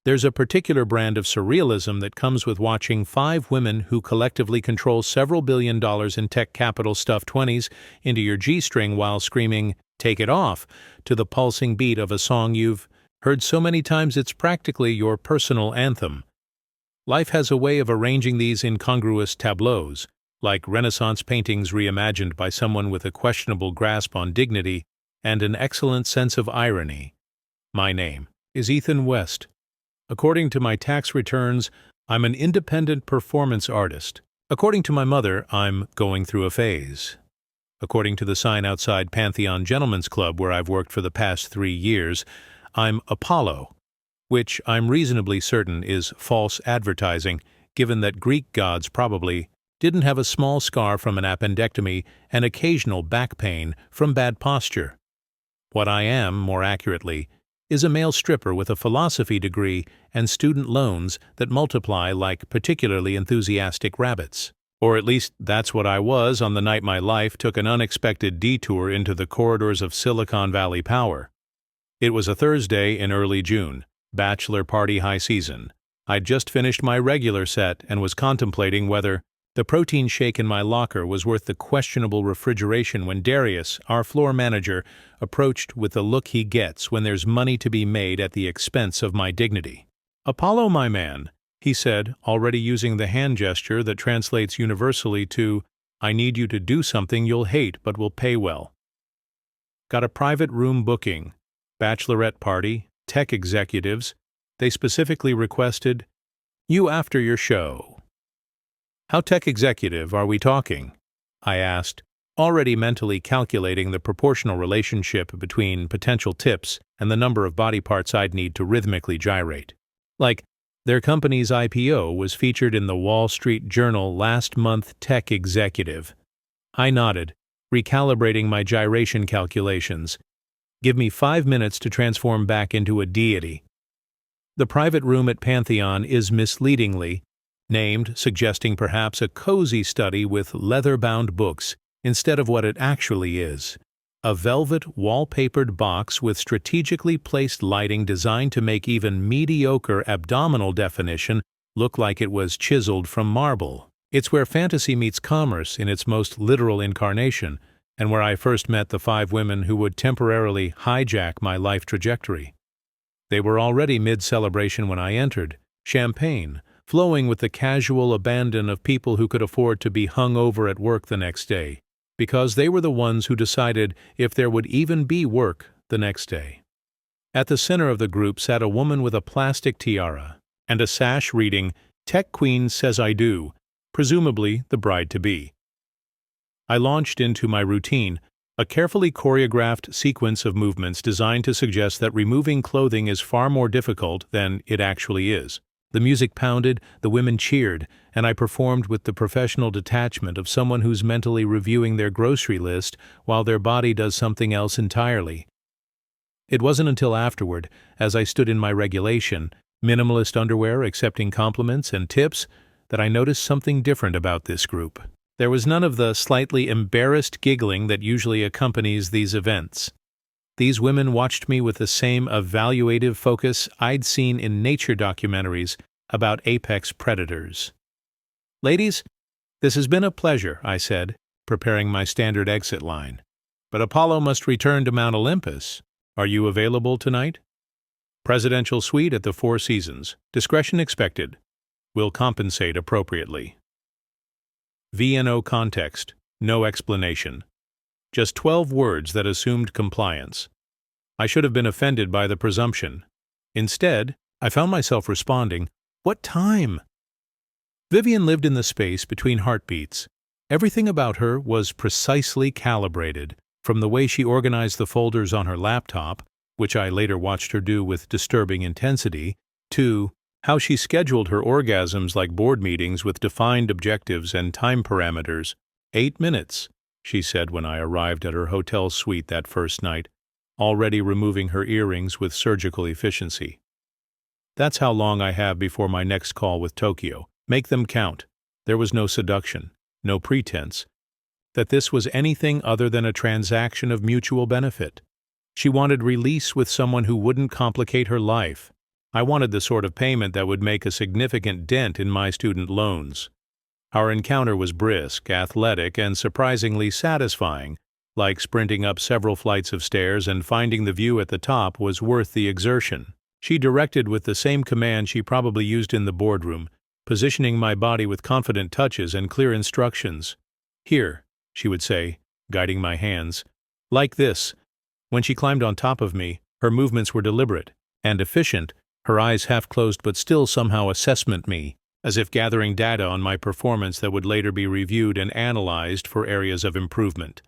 There's a particular brand of surrealism that comes with watching five women who collectively control several $billion in tech capital stuff 20s into your G-string while screaming, "Take it off," to the pulsing beat of a song you've heard so many times it's practically your personal anthem. Life has a way of arranging these incongruous tableaus, like Renaissance paintings reimagined by someone with a questionable grasp on dignity and an excellent sense of irony. My name is Ethan West. According to my tax returns, I'm an independent performance artist. According to my mother, I'm going through a phase. According to the sign outside Pantheon Gentlemen's Club where I've worked for the past 3 years, I'm Apollo, which I'm reasonably certain is false advertising, given that Greek gods probably didn't have a small scar from an appendectomy and occasional back pain from bad posture. What I am, more accurately, is a male stripper with a philosophy degree and student loans that multiply like particularly enthusiastic rabbits. Or at least that's what I was on the night my life took an unexpected detour into the corridors of Silicon Valley power. It was a Thursday in early June. Bachelor party high season. I'd just finished my regular set and was contemplating whether the protein shake in my locker was worth the questionable refrigeration when Darius, our floor manager, approached with the look he gets when there's money to be made at the expense of my dignity. "Apollo, my man," he said, already using the hand gesture that translates universally to, "I need you to do something you'll hate but will pay well." Got a private room booking, bachelorette party, tech executives. They specifically requested, "You after your show." "How tech executive are we talking?" I asked, already mentally calculating the proportional relationship between potential tips and the number of body parts I'd need to rhythmically gyrate. Like, their company's IPO was featured in the Wall Street Journal last month. Tech executive. I nodded, recalibrating my gyration calculations. Give me 5 minutes to transform back into a deity. The private room at Pantheon is misleadingly named, suggesting perhaps a cozy study with leather-bound books instead of what it actually is. A velvet, wallpapered box with strategically placed lighting designed to make even mediocre abdominal definition look like it was chiseled from marble. It's where fantasy meets commerce in its most literal incarnation, and where I first met the 5 women who would temporarily hijack my life trajectory. They were already mid-celebration when I entered, champagne, flowing with the casual abandon of people who could afford to be hung over at work the next day, because they were the ones who decided if there would even be work the next day. At the center of the group sat a woman with a plastic tiara and a sash reading, "Tech Queen Says I Do," presumably the bride-to-be. I launched into my routine, a carefully choreographed sequence of movements designed to suggest that removing clothing is far more difficult than it actually is. The music pounded, the women cheered, and I performed with the professional detachment of someone who's mentally reviewing their grocery list while their body does something else entirely. It wasn't until afterward, as I stood in my regulation, minimalist underwear accepting compliments and tips, that I noticed something different about this group. There was none of the slightly embarrassed giggling that usually accompanies these events. These women watched me with the same evaluative focus I'd seen in nature documentaries about apex predators. "Ladies, this has been a pleasure," I said, preparing my standard exit line. "But Apollo must return to Mount Olympus. Are you available tonight? Presidential suite at the Four Seasons. Discretion expected. Will compensate appropriately." VNO context, no explanation. Just 12 words that assumed compliance. I should have been offended by the presumption. Instead, I found myself responding, "What time?" Vivian lived in the space between heartbeats. Everything about her was precisely calibrated, from the way she organized the folders on her laptop, which I later watched her do with disturbing intensity, to how she scheduled her orgasms like board meetings with defined objectives and time parameters. 8 minutes, she said when I arrived at her hotel suite that first night, already removing her earrings with surgical efficiency. That's how long I have before my next call with Tokyo. Make them count. There was no seduction, no pretense that this was anything other than a transaction of mutual benefit. She wanted release with someone who wouldn't complicate her life. I wanted the sort of payment that would make a significant dent in my student loans. Our encounter was brisk, athletic, and surprisingly satisfying, like sprinting up several flights of stairs and finding the view at the top was worth the exertion. She directed with the same command she probably used in the boardroom, positioning my body with confident touches and clear instructions. "Here," she would say, guiding my hands. "Like this." When she climbed on top of me, her movements were deliberate and efficient, her eyes half closed but still somehow assessment me, as if gathering data on my performance that would later be reviewed and analyzed for areas of improvement.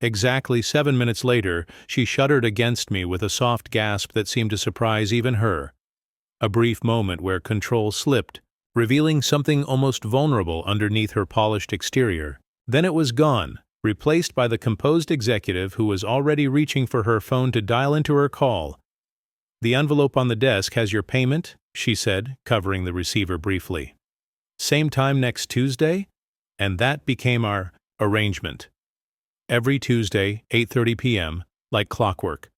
Exactly 7 minutes later, she shuddered against me with a soft gasp that seemed to surprise even her. A brief moment where control slipped, revealing something almost vulnerable underneath her polished exterior. Then it was gone, replaced by the composed executive who was already reaching for her phone to dial into her call. "The envelope on the desk has your payment," she said, covering the receiver briefly. "Same time next Tuesday?" And that became our arrangement. Every Tuesday, 8:30 p.m., like clockwork.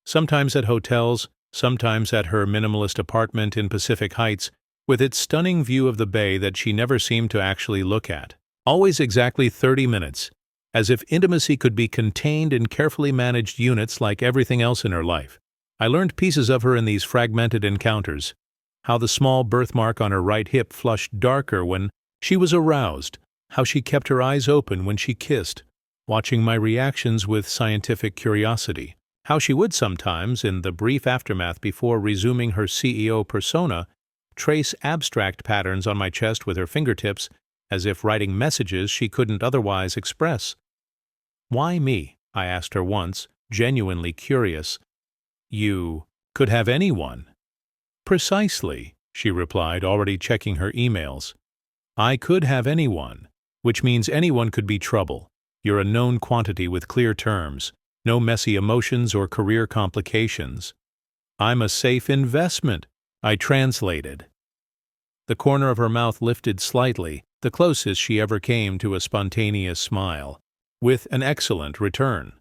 Sometimes at hotels, sometimes at her minimalist apartment in Pacific Heights, with its stunning view of the bay that she never seemed to actually look at. Always exactly 30 minutes, as if intimacy could be contained in carefully managed units like everything else in her life. I learned pieces of her in these fragmented encounters, how the small birthmark on her right hip flushed darker when she was aroused, how she kept her eyes open when she kissed, watching my reactions with scientific curiosity, how she would sometimes, in the brief aftermath before resuming her CEO persona, trace abstract patterns on my chest with her fingertips, as if writing messages she couldn't otherwise express. "Why me?" I asked her once, genuinely curious. "You could have anyone." "Precisely," she replied, already checking her emails. "I could have anyone, which means anyone could be trouble. You're a known quantity with clear terms, no messy emotions or career complications. I'm a safe investment," I translated. The corner of her mouth lifted slightly, the closest she ever came to a spontaneous smile, with an excellent return.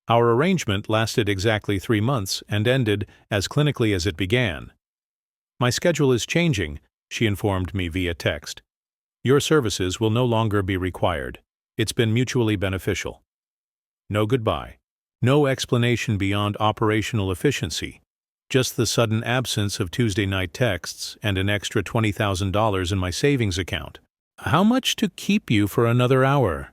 Our arrangement lasted exactly 3 months and ended as clinically as it began. "My schedule is changing," she informed me via text. "Your services will no longer be required. It's been mutually beneficial." No goodbye. No explanation beyond operational efficiency. Just the sudden absence of Tuesday night texts and an extra $20,000 in my savings account. "How much to keep you for another hour?"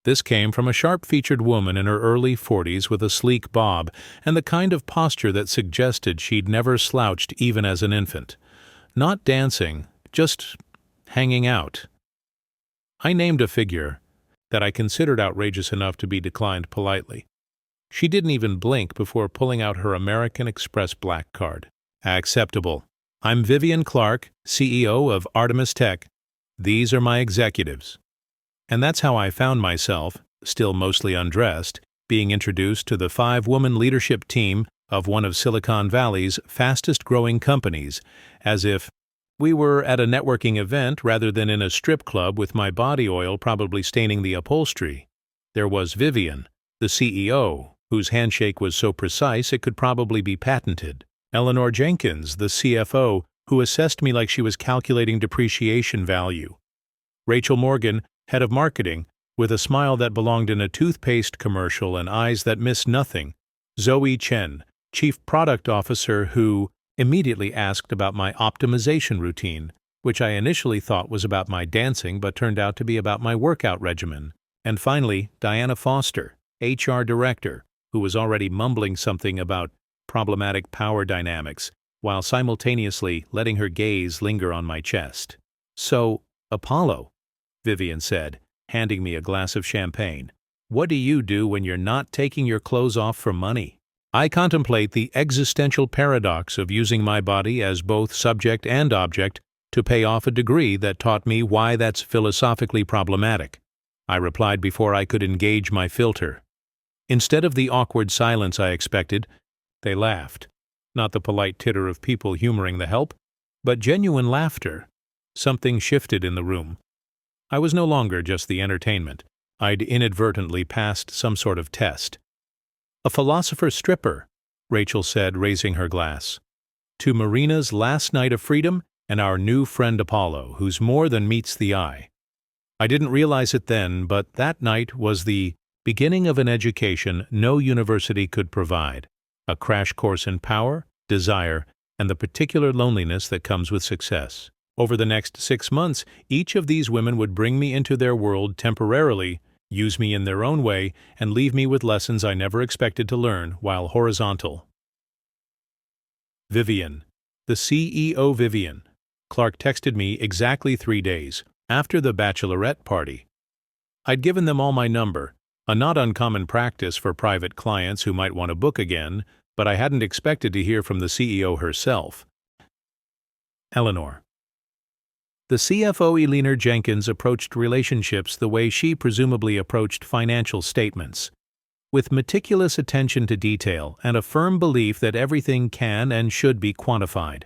This came from a sharp-featured woman in her early 40s with a sleek bob and the kind of posture that suggested she'd never slouched even as an infant. Not dancing, just hanging out. I named a figure that I considered outrageous enough to be declined politely. She didn't even blink before pulling out her American Express black card. "Acceptable. I'm Vivian Clark, CEO of Artemis Tech. These are my executives." And that's how I found myself, still mostly undressed, being introduced to the 5-woman leadership team of one of Silicon Valley's fastest-growing companies, as if we were at a networking event rather than in a strip club with my body oil probably staining the upholstery. There was Vivian, the CEO, whose handshake was so precise it could probably be patented. Eleanor Jenkins, the CFO, who assessed me like she was calculating depreciation value. Rachel Morgan, head of marketing, with a smile that belonged in a toothpaste commercial and eyes that missed nothing. Zoe Chen, chief product officer, who immediately asked about my optimization routine, which I initially thought was about my dancing but turned out to be about my workout regimen. And finally, Diana Foster, HR director, who was already mumbling something about problematic power dynamics, while simultaneously letting her gaze linger on my chest. "So, Apollo," Vivian said, handing me a glass of champagne. "What do you do when you're not taking your clothes off for money?" I contemplate the existential paradox of using my body as both subject and object to pay off a degree that taught me why that's philosophically problematic. I replied before I could engage my filter. Instead of the awkward silence I expected, they laughed. Not the polite titter of people humoring the help, but genuine laughter. Something shifted in the room. I was no longer just the entertainment. I'd inadvertently passed some sort of test. "A philosopher stripper," Rachel said, raising her glass. to Marina's last night of freedom and our new friend Apollo, who's more than meets the eye. I didn't realize it then, but that night was the beginning of an education no university could provide, a crash course in power, desire, and the particular loneliness that comes with success. Over the next 6 months, each of these women would bring me into their world temporarily, use me in their own way, and leave me with lessons I never expected to learn while horizontal. Vivian. The CEO Vivian. Clark texted me exactly 3 days after the bachelorette party. I'd given them all my number, a not uncommon practice for private clients who might want to book again, but I hadn't expected to hear from the CEO herself. Eleanor. The CFO Eleanor Jenkins approached relationships the way she presumably approached financial statements, with meticulous attention to detail and a firm belief that everything can and should be quantified.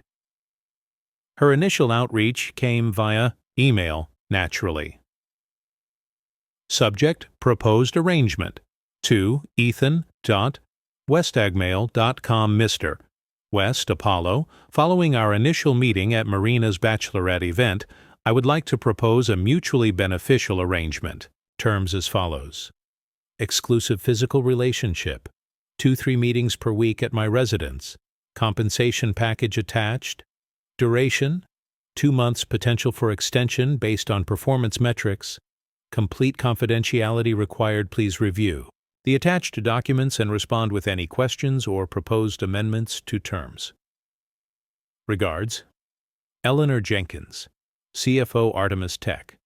Her initial outreach came via email, naturally. Subject: Proposed Arrangement. To Ethan.westagmail.com Mr. West Apollo, following our initial meeting at Marina's bachelorette event, I would like to propose a mutually beneficial arrangement. Terms as follows. Exclusive physical relationship. 2-3 meetings per week at my residence. Compensation package attached. Duration. 2 months potential for extension based on performance metrics. Complete confidentiality required. Please review the attached documents and respond with any questions or proposed amendments to terms. Regards, Eleanor Jenkins, CFO Artemis Tech.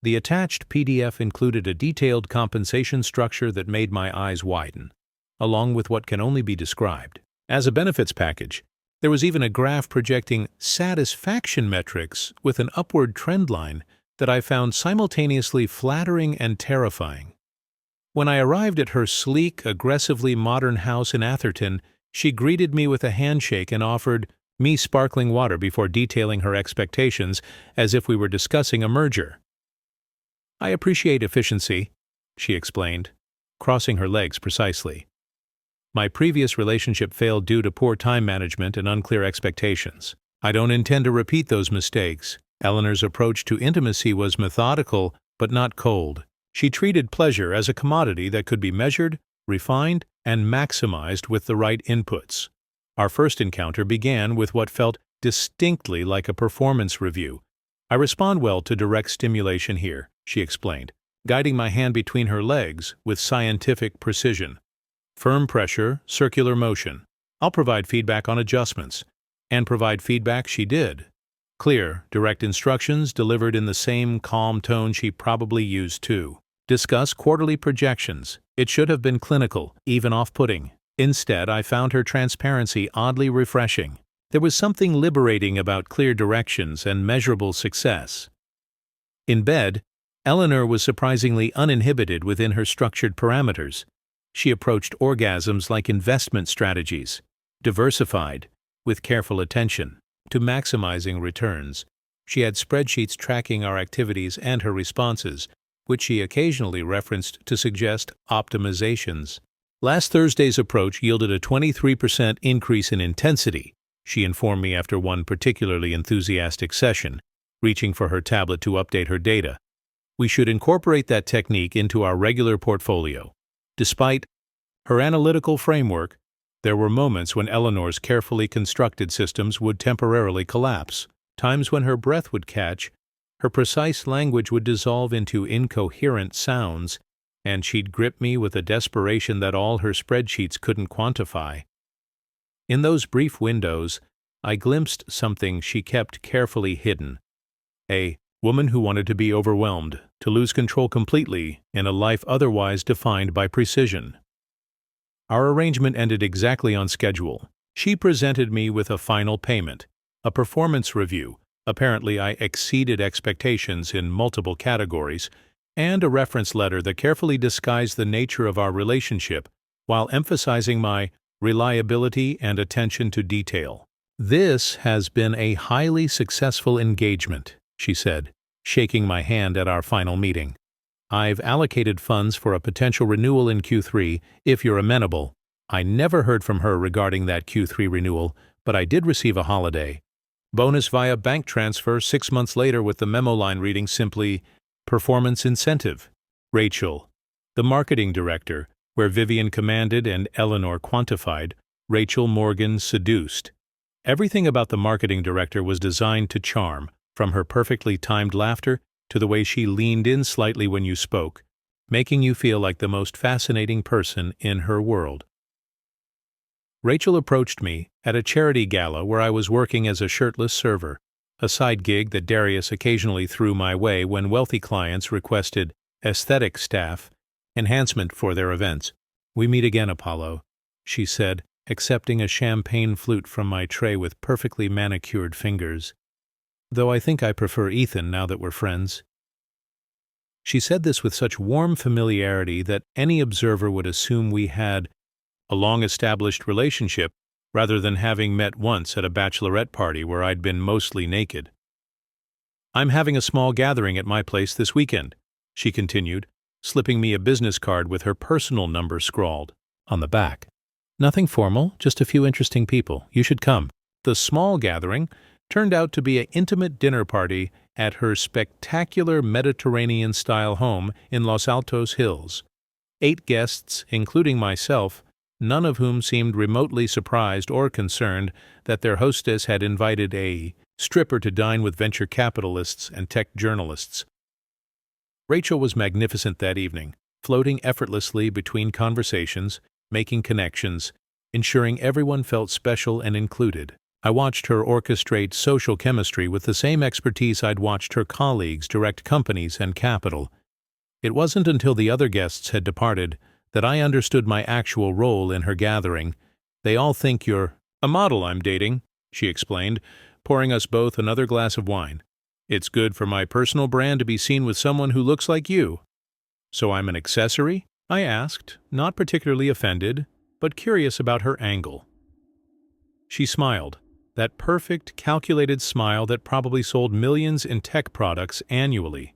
The attached PDF included a detailed compensation structure that made my eyes widen, along with what can only be described as a benefits package. There was even a graph projecting satisfaction metrics with an upward trend line that I found simultaneously flattering and terrifying. When I arrived at her sleek, aggressively modern house in Atherton, she greeted me with a handshake and offered me sparkling water before detailing her expectations as if we were discussing a merger. I appreciate efficiency, she explained, crossing her legs precisely. My previous relationship failed due to poor time management and unclear expectations. I don't intend to repeat those mistakes. Eleanor's approach to intimacy was methodical, but not cold. She treated pleasure as a commodity that could be measured, refined, and maximized with the right inputs. Our first encounter began with what felt distinctly like a performance review. I respond well to direct stimulation here, she explained, guiding my hand between her legs with scientific precision. Firm pressure, circular motion. I'll provide feedback on adjustments. And provide feedback she did. Clear, direct instructions delivered in the same calm tone she probably used too. Discuss quarterly projections. It should have been clinical, even off-putting. Instead, I found her transparency oddly refreshing. There was something liberating about clear directions and measurable success. In bed, Eleanor was surprisingly uninhibited within her structured parameters. She approached orgasms like investment strategies, diversified, with careful attention to maximizing returns. She had spreadsheets tracking our activities and her responses, which she occasionally referenced to suggest optimizations. Last Thursday's approach yielded a 23% increase in intensity, she informed me after one particularly enthusiastic session, reaching for her tablet to update her data. We should incorporate that technique into our regular portfolio. Despite her analytical framework, there were moments when Eleanor's carefully constructed systems would temporarily collapse, times when her breath would catch, her precise language would dissolve into incoherent sounds, and she'd grip me with a desperation that all her spreadsheets couldn't quantify. In those brief windows, I glimpsed something she kept carefully hidden. A woman who wanted to be overwhelmed, to lose control completely in a life otherwise defined by precision. Our arrangement ended exactly on schedule. She presented me with a final payment, a performance review. Apparently, I exceeded expectations in multiple categories, and a reference letter that carefully disguised the nature of our relationship while emphasizing my reliability and attention to detail. This has been a highly successful engagement, she said, shaking my hand at our final meeting. I've allocated funds for a potential renewal in Q3 if you're amenable. I never heard from her regarding that Q3 renewal, but I did receive a holiday. Bonus via bank transfer 6 months later with the memo line reading simply, "Performance incentive." Rachel, the marketing director, where Vivian commanded and Eleanor quantified, Rachel Morgan seduced. Everything about the marketing director was designed to charm, from her perfectly timed laughter to the way she leaned in slightly when you spoke, making you feel like the most fascinating person in her world. Rachel approached me at a charity gala where I was working as a shirtless server, a side gig that Darius occasionally threw my way when wealthy clients requested aesthetic staff enhancement for their events. "We meet again, Apollo," she said, accepting a champagne flute from my tray with perfectly manicured fingers. "Though I think I prefer Ethan now that we're friends." She said this with such warm familiarity that any observer would assume we had a long-established relationship rather than having met once at a bachelorette party where I'd been mostly naked. "I'm having a small gathering at my place this weekend," she continued, slipping me a business card with her personal number scrawled on the back. "Nothing formal, just a few interesting people. You should come." The small gathering turned out to be an intimate dinner party at her spectacular Mediterranean-style home in Los Altos Hills. 8 guests, including myself, none of whom seemed remotely surprised or concerned that their hostess had invited a stripper to dine with venture capitalists and tech journalists. Rachel was magnificent that evening, floating effortlessly between conversations, making connections, ensuring everyone felt special and included. I watched her orchestrate social chemistry with the same expertise I'd watched her colleagues direct companies and capital. It wasn't until the other guests had departed that I understood my actual role in her gathering. "They all think you're a model I'm dating," she explained, pouring us both another glass of wine. "It's good for my personal brand to be seen with someone who looks like you." "So I'm an accessory?" I asked, not particularly offended, but curious about her angle. She smiled, that perfect, calculated smile that probably sold millions in tech products annually.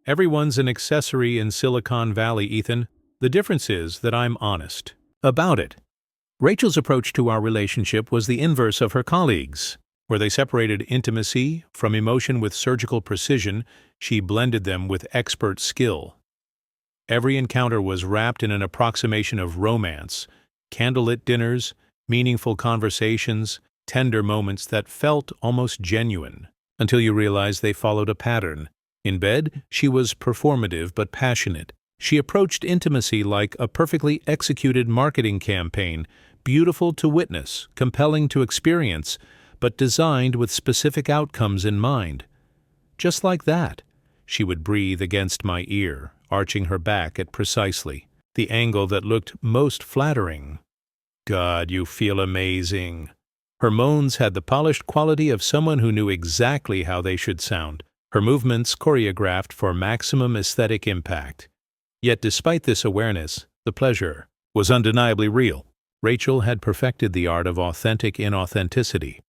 "Everyone's an accessory in Silicon Valley, Ethan. The difference is that I'm honest about it." Rachel's approach to our relationship was the inverse of her colleagues'. Where they separated intimacy from emotion with surgical precision, she blended them with expert skill. Every encounter was wrapped in an approximation of romance, candlelit dinners, meaningful conversations, tender moments that felt almost genuine, until you realized they followed a pattern. In bed, she was performative but passionate. She approached intimacy like a perfectly executed marketing campaign, beautiful to witness, compelling to experience, but designed with specific outcomes in mind. Just like that, she would breathe against my ear, arching her back at precisely the angle that looked most flattering. "God, you feel amazing." Her moans had the polished quality of someone who knew exactly how they should sound, her movements choreographed for maximum aesthetic impact. Yet despite this awareness, the pleasure was undeniably real. Rachel had perfected the art of authentic inauthenticity,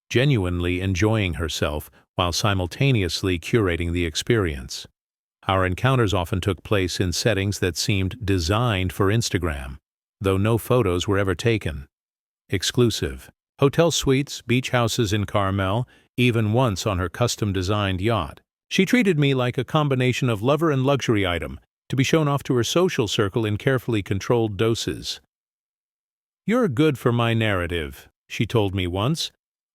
genuinely enjoying herself while simultaneously curating the experience. Our encounters often took place in settings that seemed designed for Instagram, though no photos were ever taken. Exclusive hotel suites, beach houses in Carmel, even once on her custom-designed yacht. She treated me like a combination of lover and luxury item, to be shown off to her social circle in carefully controlled doses. "You're good for my narrative," she told me once,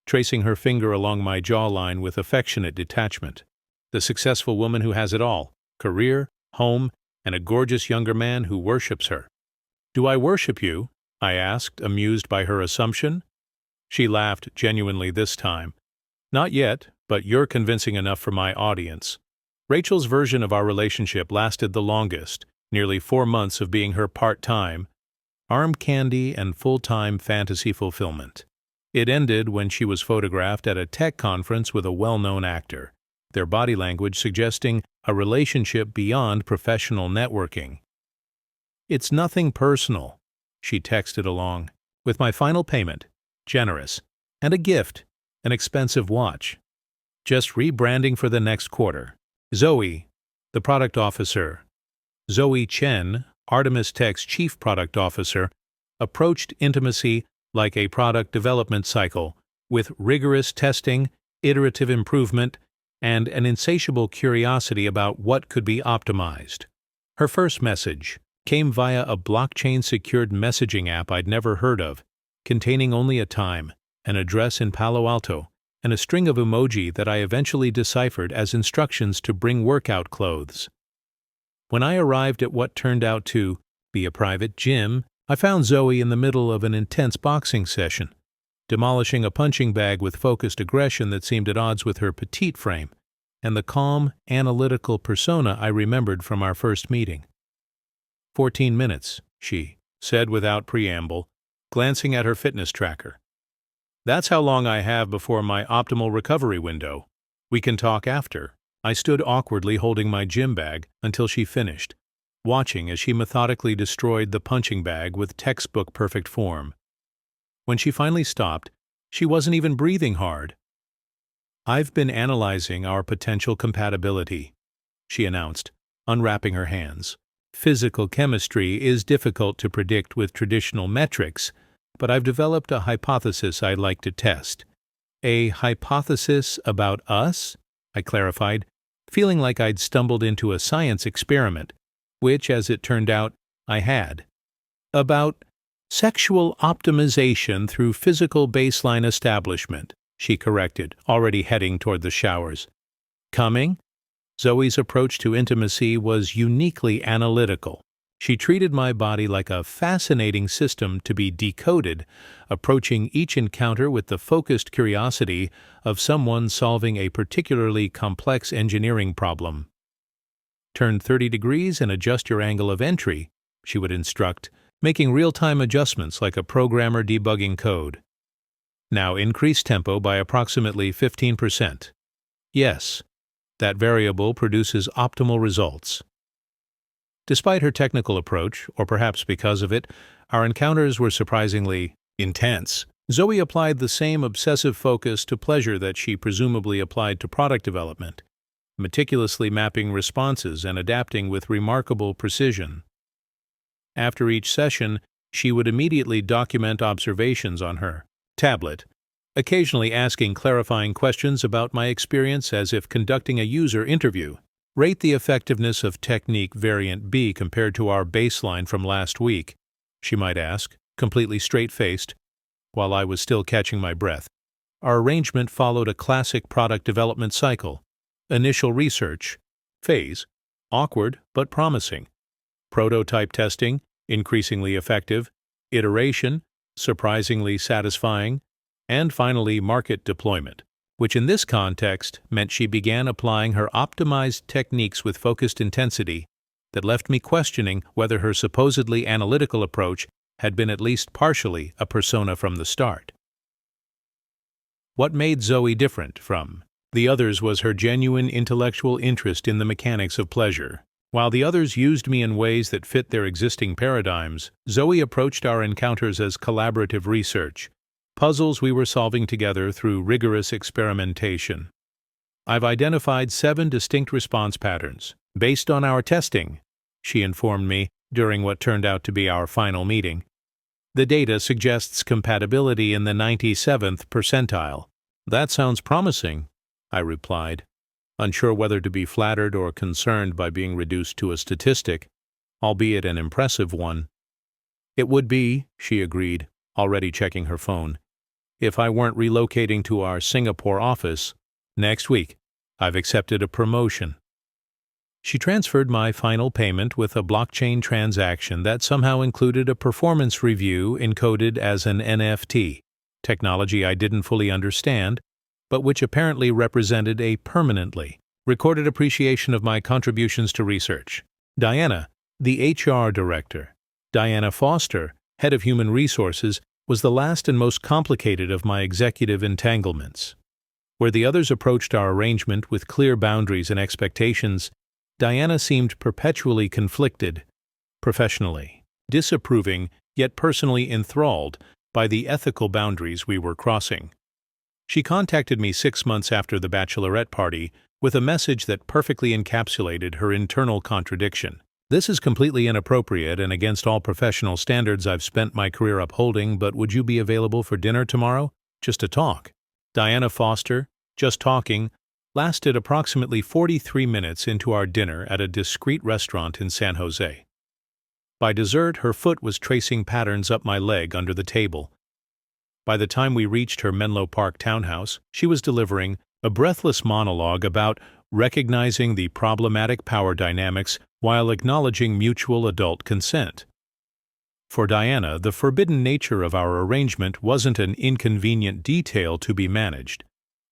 tracing her finger along my jawline with affectionate detachment. "The successful woman who has it all, career, home, and a gorgeous younger man who worships her." "Do I worship you?" I asked, amused by her assumption. She laughed genuinely this time. "Not yet, but you're convincing enough for my audience." Rachel's version of our relationship lasted the longest, nearly 4 months of being her part-time, arm candy and full-time fantasy fulfillment. It ended when she was photographed at a tech conference with a well-known actor, their body language suggesting a relationship beyond professional networking. "It's nothing personal," she texted along, "with my final payment, generous, and a gift, an expensive watch. Just rebranding for the next quarter." Zoe, the product officer, Zoe Chen, Artemis Tech's chief product officer, approached intimacy like a product development cycle, with rigorous testing, iterative improvement, and an insatiable curiosity about what could be optimized. Her first message came via a blockchain-secured messaging app I'd never heard of, containing only a time, an address in Palo Alto, and a string of emoji that I eventually deciphered as instructions to bring workout clothes. When I arrived at what turned out to be a private gym, I found Zoe in the middle of an intense boxing session, demolishing a punching bag with focused aggression that seemed at odds with her petite frame and the calm, analytical persona I remembered from our first meeting. 14 minutes, she said without preamble, glancing at her fitness tracker. That's how long I have before my optimal recovery window. We can talk after. I stood awkwardly holding my gym bag until she finished, watching as she methodically destroyed the punching bag with textbook-perfect form. When she finally stopped, she wasn't even breathing hard. "I've been analyzing our potential compatibility," she announced, unwrapping her hands. "Physical chemistry is difficult to predict with traditional metrics, but I've developed a hypothesis I'd like to test." "A hypothesis about us?" I clarified, feeling like I'd stumbled into a science experiment, which, as it turned out, I had. "About sexual optimization through physical baseline establishment," she corrected, already heading toward the showers. "Coming?" Zoe's approach to intimacy was uniquely analytical. She treated my body like a fascinating system to be decoded, approaching each encounter with the focused curiosity of someone solving a particularly complex engineering problem. "Turn 30 degrees and adjust your angle of entry," she would instruct, making real-time adjustments like a programmer debugging code. "Now increase tempo by approximately 15%. Yes, that variable produces optimal results." Despite her technical approach, or perhaps because of it, our encounters were surprisingly intense. Zoe applied the same obsessive focus to pleasure that she presumably applied to product development, meticulously mapping responses and adapting with remarkable precision. After each session, she would immediately document observations on her tablet, occasionally asking clarifying questions about my experience as if conducting a user interview. "Rate the effectiveness of technique variant B compared to our baseline from last week," she might ask, completely straight-faced, while I was still catching my breath. Our arrangement followed a classic product development cycle: initial research phase, awkward but promising; prototype testing, increasingly effective; iteration, surprisingly satisfying; and finally market deployment, which in this context meant she began applying her optimized techniques with focused intensity that left me questioning whether her supposedly analytical approach had been at least partially a persona from the start. What made Zoe different from the others was her genuine intellectual interest in the mechanics of pleasure. While the others used me in ways that fit their existing paradigms, Zoe approached our encounters as collaborative research, puzzles we were solving together through rigorous experimentation. "I've identified 7 distinct response patterns, based on our testing," she informed me during what turned out to be our final meeting. "The data suggests compatibility in the 97th percentile." "That sounds promising," I replied, unsure whether to be flattered or concerned by being reduced to a statistic, albeit an impressive one. "It would be," she agreed, already checking her phone, "if I weren't relocating to our Singapore office next week. I've accepted a promotion." She transferred my final payment with a blockchain transaction that somehow included a performance review encoded as an NFT, technology I didn't fully understand, but which apparently represented a permanently recorded appreciation of my contributions to research. Diana, the HR director, Diana Foster, head of human resources, was the last and most complicated of my executive entanglements. Where the others approached our arrangement with clear boundaries and expectations, Diana seemed perpetually conflicted, professionally, disapproving, yet personally enthralled by the ethical boundaries we were crossing. She contacted me 6 months after the bachelorette party with a message that perfectly encapsulated her internal contradiction. This is completely inappropriate and against all professional standards I've spent my career upholding, but would you be available for dinner tomorrow? Just to talk. Diana Foster, just talking, lasted approximately 43 minutes into our dinner at a discreet restaurant in San Jose. By dessert, her foot was tracing patterns up my leg under the table. By the time we reached her Menlo Park townhouse, she was delivering a breathless monologue about recognizing the problematic power dynamics while acknowledging mutual adult consent. For Diana, the forbidden nature of our arrangement wasn't an inconvenient detail to be managed.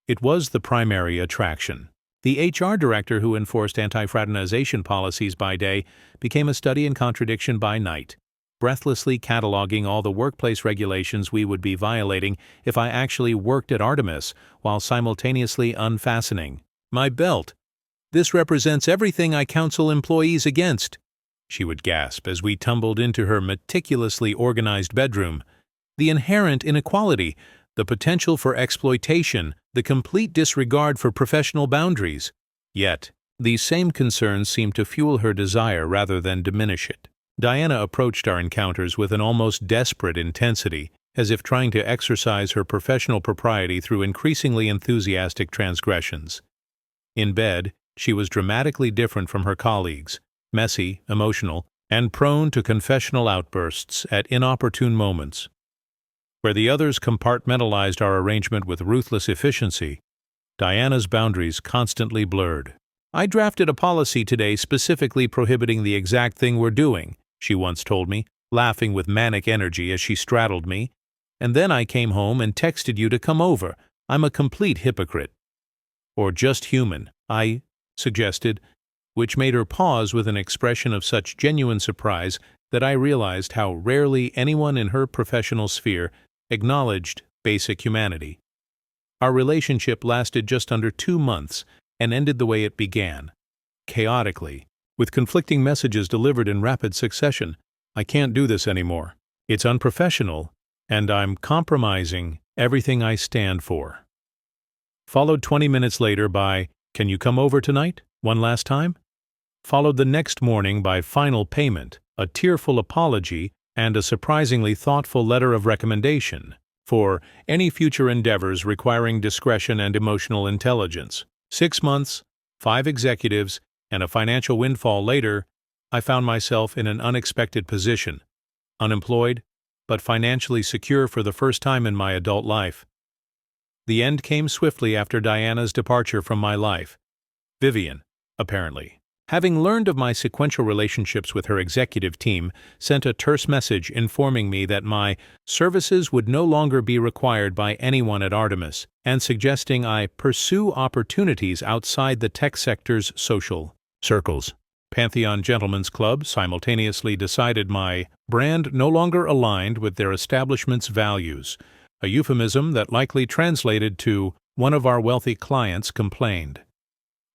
It was the primary attraction. The HR director who enforced anti-fraternization policies by day became a study in contradiction by night, breathlessly cataloging all the workplace regulations we would be violating if I actually worked at Artemis, while simultaneously unfastening my belt. "This represents everything I counsel employees against," she would gasp as we tumbled into her meticulously organized bedroom. "The inherent inequality, the potential for exploitation, the complete disregard for professional boundaries." Yet, these same concerns seemed to fuel her desire rather than diminish it. Diana approached our encounters with an almost desperate intensity, as if trying to exercise her professional propriety through increasingly enthusiastic transgressions. In bed, she was dramatically different from her colleagues, messy, emotional, and prone to confessional outbursts at inopportune moments. Where the others compartmentalized our arrangement with ruthless efficiency, Diana's boundaries constantly blurred. "I drafted a policy today specifically prohibiting the exact thing we're doing," she once told me, laughing with manic energy as she straddled me. "And then I came home and texted you to come over. I'm a complete hypocrite." "Or just human," I suggested, which made her pause with an expression of such genuine surprise that I realized how rarely anyone in her professional sphere acknowledged basic humanity. Our relationship lasted just under 2 months and ended the way it began, chaotically, with conflicting messages delivered in rapid succession. "I can't do this anymore. It's unprofessional, and I'm compromising everything I stand for." Followed 20 minutes later by, "Can you come over tonight, one last time?" Followed the next morning by final payment, a tearful apology, and a surprisingly thoughtful letter of recommendation for any future endeavors requiring discretion and emotional intelligence. 6 months, 5 executives, and a financial windfall later, I found myself in an unexpected position, unemployed, but financially secure for the first time in my adult life. The end came swiftly after Diana's departure from my life. Vivian, apparently, having learned of my sequential relationships with her executive team, sent a terse message informing me that my services would no longer be required by anyone at Artemis, and suggesting I pursue opportunities outside the tech sector's social circles. Pantheon Gentlemen's Club simultaneously decided my brand no longer aligned with their establishment's values, a euphemism that likely translated to "one of our wealthy clients complained."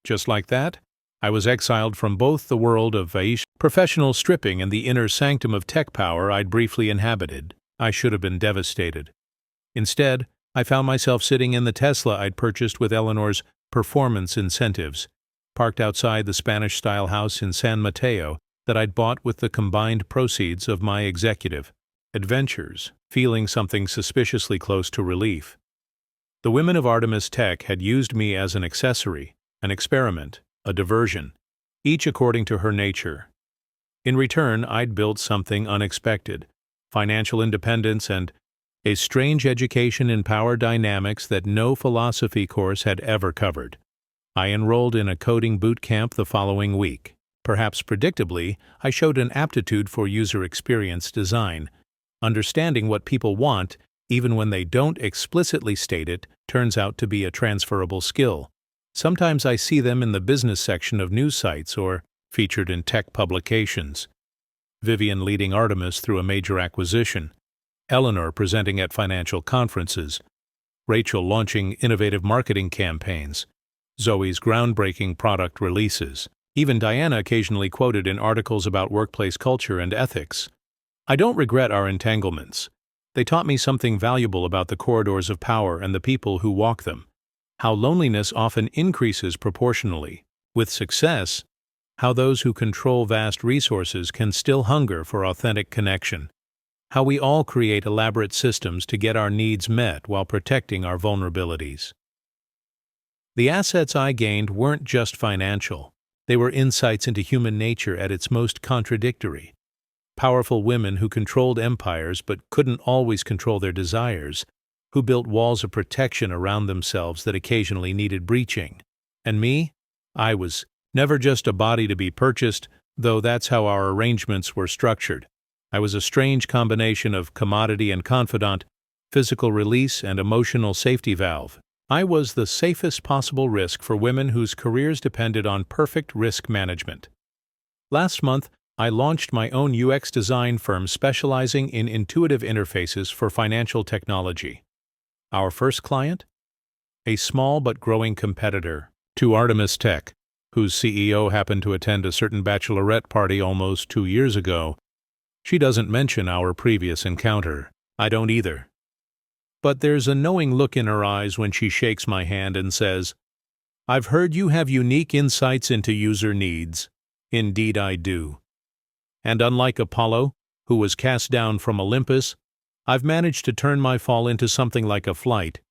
Just like that, I was exiled from both the world of professional stripping and the inner sanctum of tech power I'd briefly inhabited. I should have been devastated. Instead, I found myself sitting in the Tesla I'd purchased with Eleanor's performance incentives, parked outside the Spanish-style house in San Mateo that I'd bought with the combined proceeds of my executive adventures, feeling something suspiciously close to relief. The women of Artemis Tech had used me as an accessory, an experiment, a diversion, each according to her nature. In return, I'd built something unexpected: financial independence and a strange education in power dynamics that no philosophy course had ever covered. I enrolled in a coding boot camp the following week. Perhaps predictably, I showed an aptitude for user experience design. Understanding what people want, even when they don't explicitly state it, turns out to be a transferable skill. Sometimes I see them in the business section of news sites or featured in tech publications. Vivian leading Artemis through a major acquisition, Eleanor presenting at financial conferences, Rachel launching innovative marketing campaigns, Zoe's groundbreaking product releases, even Diana occasionally quoted in articles about workplace culture and ethics. I don't regret our entanglements. They taught me something valuable about the corridors of power and the people who walk them, how loneliness often increases proportionally with success, how those who control vast resources can still hunger for authentic connection, how we all create elaborate systems to get our needs met while protecting our vulnerabilities. The assets I gained weren't just financial. They were insights into human nature at its most contradictory. Powerful women who controlled empires but couldn't always control their desires, who built walls of protection around themselves that occasionally needed breaching. And me? I was never just a body to be purchased, though that's how our arrangements were structured. I was a strange combination of commodity and confidant, physical release and emotional safety valve. I was the safest possible risk for women whose careers depended on perfect risk management. Last month, I launched my own UX design firm specializing in intuitive interfaces for financial technology. Our first client? A small but growing competitor to Artemis Tech, whose CEO happened to attend a certain bachelorette party almost 2 years ago. She doesn't mention our previous encounter. I don't either. But there's a knowing look in her eyes when she shakes my hand and says, "I've heard you have unique insights into user needs." Indeed I do. And unlike Apollo, who was cast down from Olympus, I've managed to turn my fall into something like a flight,